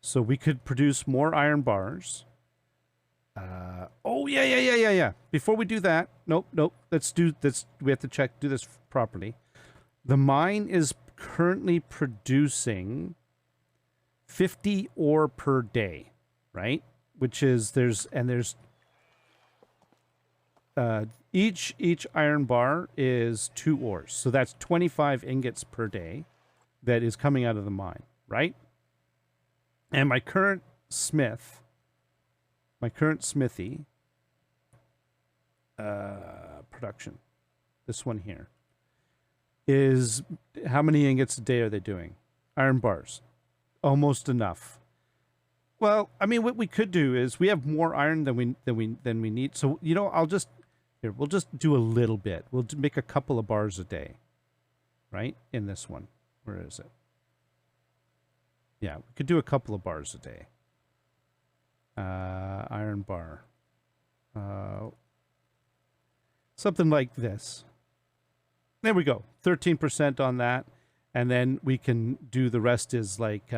So we could produce more iron bars. Oh yeah. Before we do that, nope. Let's do this. We have to do this properly. The mine is currently producing 50 ore per day, right? Which is each iron bar is 2 ores, so that's 25 ingots per day that is coming out of the mine, right? And my current smithy, production, this one here, is how many ingots a day are they doing? Iron bars, almost enough. Well, I mean, what we could do is we have more iron than we need. So we'll just do a little bit. We'll make a couple of bars a day, right? In this one, where is it? Yeah, we could do a couple of bars a day. Iron bar. Something like this. There we go. 13% on that. And then we can do the rest is like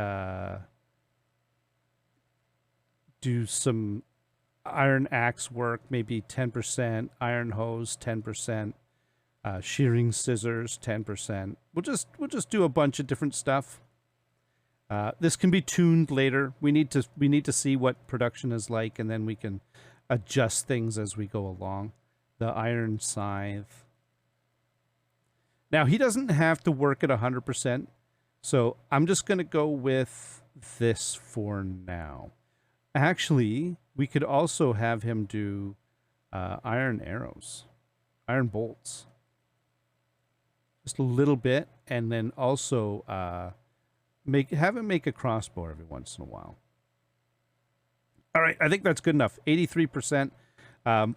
do some iron axe work, maybe 10%, iron hose, 10%, shearing scissors, 10%. We'll just do a bunch of different stuff. This can be tuned later. We need to see what production is like, and then we can adjust things as we go along. The iron scythe. Now, he doesn't have to work at 100%, so I'm just going to go with this for now. Actually, We could also have him do iron arrows, iron bolts. Just a little bit, and then also have him make a crossbow every once in a while. All right, I think that's good enough. 83%. I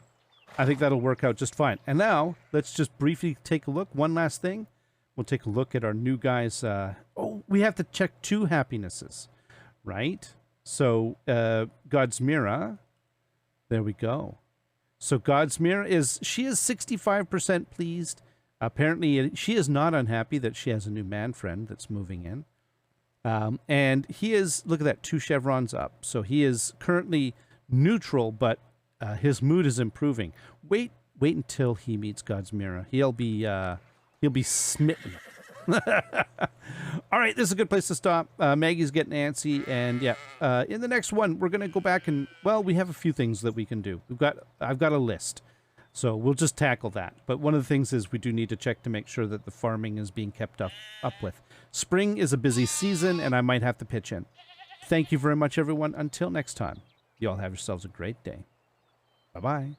think that'll work out just fine. And now, let's just briefly take a look. One last thing. We'll take a look at our new guys. We have to check 2 happinesses, right? So, God's Mirror. There we go. So, God's Mirror she is 65% pleased. Apparently, she is not unhappy that she has a new man friend that's moving in. And he is, look at that, 2 chevrons up. So he is currently neutral, but his mood is improving. Wait until he meets God's Mirror. He'll be smitten. All right, this is a good place to stop. Maggie's getting antsy, and in the next one, we're gonna go back and we have a few things that we can do. I've got a list. So we'll just tackle that. But one of the things is we do need to check to make sure that the farming is being kept up with. Spring is a busy season, and I might have to pitch in. Thank you very much, everyone. Until next time, you all have yourselves a great day. Bye-bye.